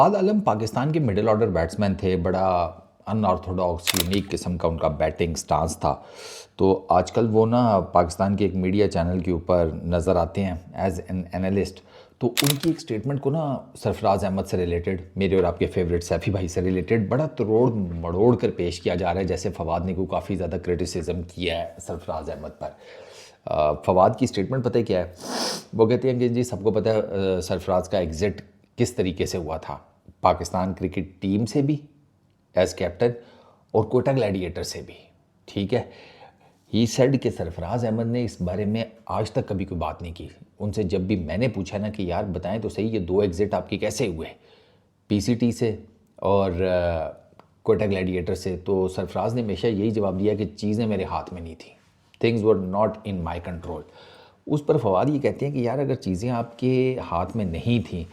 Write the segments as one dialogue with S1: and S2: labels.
S1: فواد عالم پاکستان کے middle order batsman تھے، بڑا ان آرتھوڈاکس یونیک قسم کا ان کا بیٹنگ سٹانس تھا. تو آج کل وہ نا پاکستان کے ایک میڈیا چینل کے اوپر نظر آتے ہیں ایز این اینالسٹ. تو ان کی ایک سٹیٹمنٹ کو نا سرفراز احمد سے ریلیٹڈ، میرے اور آپ کے فیوریٹ سیفی بھائی سے ریلیٹڈ بڑا تروڑ مڑوڑ کر پیش کیا جا رہا ہے، جیسے فواد نے کو کافی زیادہ کرٹیسزم کیا ہے سرفراز احمد پر. فواد کی سٹیٹمنٹ پتہ کیا ہے؟ وہ کہتے ہیں کہ جی سب کو پتہ ہے سرفراز کا ایگزٹ کس طریقے سے ہوا تھا، پاکستان کرکٹ ٹیم سے بھی ایز کیپٹن اور کوئٹہ گلیڈیٹر سے بھی. ٹھیک ہے، ہی سیڈ کہ سرفراز احمد نے اس بارے میں آج تک کبھی کوئی بات نہیں کی. ان سے جب بھی میں نے پوچھا نا کہ یار بتائیں تو صحیح، یہ 2 ایگزٹ آپ کے کیسے ہوئے، پی سی ٹی سے اور کوئٹہ گلیڈیٹر سے، تو سرفراز نے ہمیشہ یہی جواب دیا کہ چیزیں میرے ہاتھ میں نہیں تھیں، things were not in my control. اس پر فواد یہ کہتے ہیں کہ یار اگر چیزیں آپ کے ہاتھ میں نہیں تھیں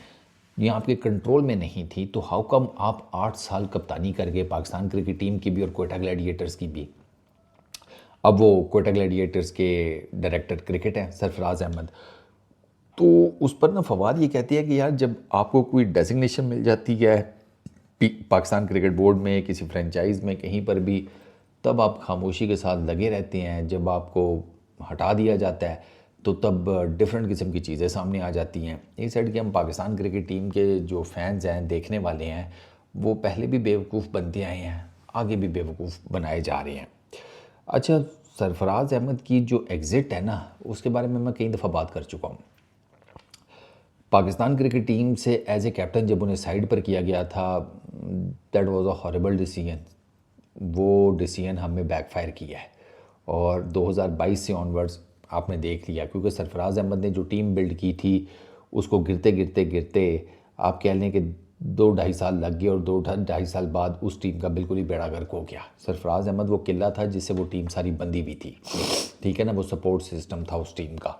S1: یا آپ کے کنٹرول میں نہیں تھی تو ہاؤ کم آپ 8 سال کپتانی کر گئے پاکستان کرکٹ ٹیم کی بھی اور کوئٹہ گلیڈیٹرز کی بھی. اب وہ کوئٹہ گلیڈیٹرز کے ڈائریکٹر کرکٹ ہیں سرفراز احمد. تو اس پر نا فواد یہ کہتے ہیں کہ یار جب آپ کو کوئی ڈیزگنیشن مل جاتی ہے پاکستان کرکٹ بورڈ میں، کسی فرنچائز میں، کہیں پر بھی، تب آپ خاموشی کے ساتھ لگے رہتے ہیں. جب آپ کو ہٹا دیا جاتا ہے تو تب ڈیفرنٹ قسم کی چیزیں سامنے آ جاتی ہیں. یہ سائڈ کہ ہم پاکستان کرکٹ ٹیم کے جو فینز ہیں، دیکھنے والے ہیں، وہ پہلے بھی بیوقوف بنتے آئے ہیں، آگے بھی بیوقوف بنائے جا رہے ہیں. اچھا، سرفراز احمد کی جو ایگزٹ ہے نا، اس کے بارے میں کئی دفعہ بات کر چکا ہوں. پاکستان کرکٹ ٹیم سے ایز اے کیپٹن جب انہیں سائیڈ پر کیا گیا تھا، دیٹ واز اے ہارریبل ڈیسیژن. وہ ڈیسیژن ہمیں بیک فائر کیا ہے اور 2022 سے آنورڈز آپ نے دیکھ لیا، کیونکہ سرفراز احمد نے جو ٹیم بلڈ کی تھی اس کو گرتے آپ کہہ لیں کہ 2-2.5 سال لگ گئے، اور 2-2.5 سال بعد اس ٹیم کا بالکل ہی بیڑا گرک ہو گیا. سرفراز احمد وہ قلعہ تھا جس سے وہ ٹیم ساری بندھی بھی تھی. ٹھیک ہے نا، وہ سپورٹ سسٹم تھا اس ٹیم کا.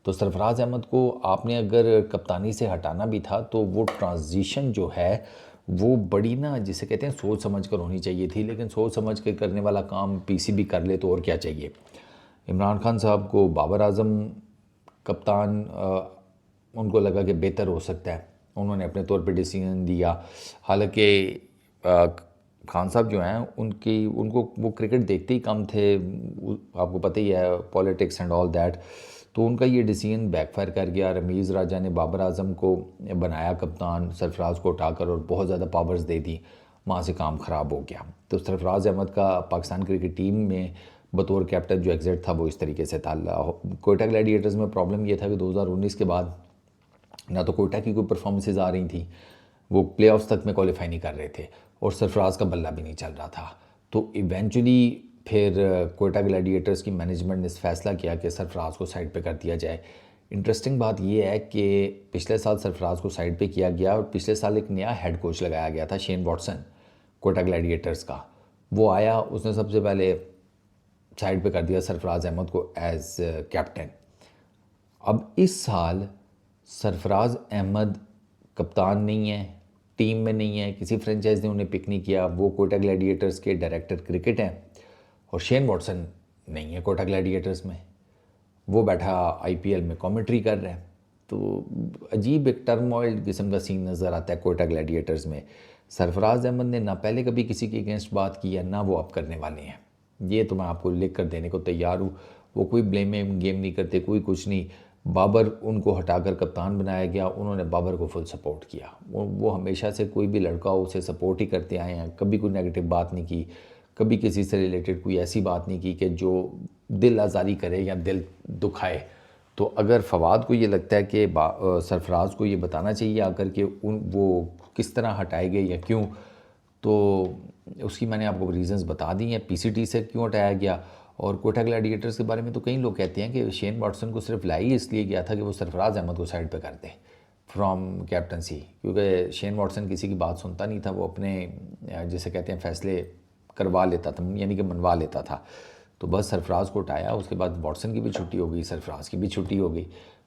S1: تو سرفراز احمد کو آپ نے اگر کپتانی سے ہٹانا بھی تھا تو وہ ٹرانزیشن جو ہے وہ بڑی نا جسے کہتے ہیں سوچ سمجھ کر ہونی چاہیے تھی. لیکن سوچ سمجھ کے کرنے والا کام پی سی بھی کر لے تو اور کیا چاہیے. عمران خان صاحب کو بابر اعظم کپتان ان کو لگا کہ بہتر ہو سکتا ہے، انہوں نے اپنے طور پہ ڈیسیژن دیا. حالانکہ خان صاحب جو ہیں ان کو وہ کرکٹ دیکھتے ہی کم تھے، آپ کو پتہ ہی ہے، پولیٹکس اینڈ آل دیٹ. تو ان کا یہ ڈیسیژن بیک فائر کر گیا. رمیز راجہ نے بابر اعظم کو بنایا کپتان، سرفراز کو اٹھا کر اور بہت زیادہ پاورز دے دی، وہاں سے کام خراب ہو گیا. تو سرفراز احمد کا پاکستان کرکٹ ٹیم میں بطور کیپٹن جو ایگزٹ تھا وہ اس طریقے سے تھا. کوئٹہ گلیڈیٹرز میں پرابلم یہ تھا کہ 2019 کے بعد نہ تو کوئٹہ کی کوئی پرفارمنسز آ رہی تھیں، وہ پلے آفس تک میں کوالیفائی نہیں کر رہے تھے، اور سرفراز کا بلہ بھی نہیں چل رہا تھا. تو ایونچولی پھر کوئٹہ گلیڈیٹرز کی مینجمنٹ نے فیصلہ کیا کہ سرفراز کو سائڈ پہ کر دیا جائے. انٹرسٹنگ بات یہ ہے کہ پچھلے سال سرفراز کو سائڈ پہ کیا گیا اور پچھلے سال ایک نیا ہیڈ کوچ لگایا گیا تھا، شین واٹسن، کوئٹہ گلیڈیٹرز کا. وہ آیا، اس نے سب سے پہلے سائڈ پہ کر دیا سرفراز احمد کو ایز کیپٹن. اب اس سال سرفراز احمد کپتان نہیں ہے، ٹیم میں نہیں ہے، کسی فرنچائز نے انہیں پک نہیں کیا. وہ کوئٹہ گلیڈیٹرز کے ڈائریکٹر کرکٹ ہیں، اور شین واٹسن نہیں ہے کوئٹہ گلیڈیٹرز میں، وہ بیٹھا آئی پی ایل میں کامنٹری کر رہا ہے. تو عجیب ایک ٹرموائل قسم کا سین نظر آتا ہے کوئٹہ گلیڈیٹرز میں. سرفراز احمد نے نہ پہلے کبھی کسی کے اگینسٹ بات کی ہے، نہ وہ اب کرنے والے ہیں. یہ تو میں آپ کو لکھ کر دینے کو تیار ہوں. وہ کوئی بلیم گیم نہیں کرتے، کوئی کچھ نہیں. بابر ان کو ہٹا کر کپتان بنایا گیا، انہوں نے بابر کو فل سپورٹ کیا. وہ ہمیشہ سے کوئی بھی لڑکا ہو اسے سپورٹ ہی کرتے آئے ہیں، کبھی کوئی نیگیٹو بات نہیں کی، کبھی کسی سے ریلیٹڈ کوئی ایسی بات نہیں کی کہ جو دل آزاری کرے یا دل دکھائے. تو اگر فواد کو یہ لگتا ہے کہ سرفراز کو یہ بتانا چاہیے آ کر کہ وہ کس طرح ہٹائے گئے یا کیوں، تو اس کی میں نے آپ کو ریزنز بتا دی ہیں. پی سی ٹی سے کیوں ہٹایا گیا، اور کوئٹہ گلیڈیٹرز کے بارے میں تو کئی لوگ کہتے ہیں کہ شین واٹسن کو صرف لائی اس لیے گیا تھا کہ وہ سرفراز احمد کو سائڈ پہ کر دے فرام کیپٹنسی، کیونکہ شین واٹسن کسی کی بات سنتا نہیں تھا، وہ اپنے جسے کہتے ہیں فیصلے کروا لیتا تھا، یعنی کہ منوا لیتا تھا. تو بس سرفراز کو اٹھایا، اس کے بعد واٹسن کی بھی چھٹی ہو گئی، سرفراز کی بھی چھٹی ہو گئی.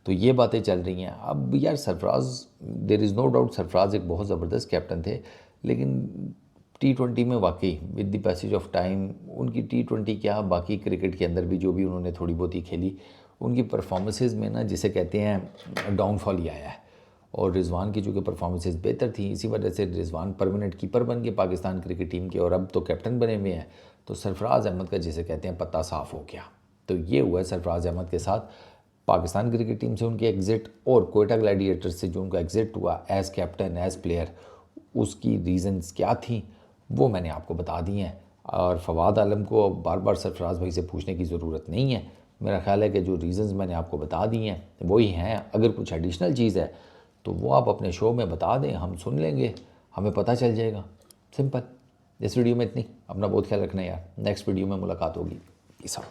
S1: تو یہ باتیں چل رہی ہیں. اب یار سرفراز، دیر از نو ڈاؤٹ سرفراز ایک بہت زبردست کیپٹن تھے، لیکن T20 میں واقعی with the passage of time ان کی T20 کیا، باقی کرکٹ کے اندر بھی جو بھی انہوں نے تھوڑی بہت ہی کھیلی، ان کی پرفارمنسز میں نا جسے کہتے ہیں ڈاؤن فال ہی آیا ہے. اور رضوان کی چونکہ پرفارمنسز بہتر تھیں، اسی وجہ سے رضوان پرماننٹ کیپر بن کے پاکستان کرکٹ ٹیم کے، اور اب تو کیپٹن بنے ہوئے ہیں، تو سرفراز احمد کا جسے کہتے ہیں پتہ صاف ہو گیا۔ تو یہ ہوا ہے سرفراز احمد کے ساتھ، پاکستان کرکٹ ٹیم سے ان کے ایگزٹ اور کوئٹہ گلیڈیٹر سے جو ان کا ایگزٹ ہوا ایز کیپٹن ایز پلیئر، اس کی ریزنز کیا تھیں وہ میں نے آپ کو بتا دی ہیں، اور فواد عالم کو بار بار سرفراز بھائی سے پوچھنے کی ضرورت نہیں ہے۔ میرا خیال ہے کہ جو ریزنز میں نے آپ کو بتا دی ہیں وہی ہیں، اگر کچھ ایڈیشنل چیز ہے تو وہ آپ اپنے شو میں بتا دیں، ہم سن لیں گے، ہمیں پتہ چل جائے گا، سمپل۔ اس ویڈیو میں اتنی، اپنا بہت خیال رکھنا ہے یار، نیکسٹ ویڈیو میں ملاقات ہوگی، پیس آؤٹ۔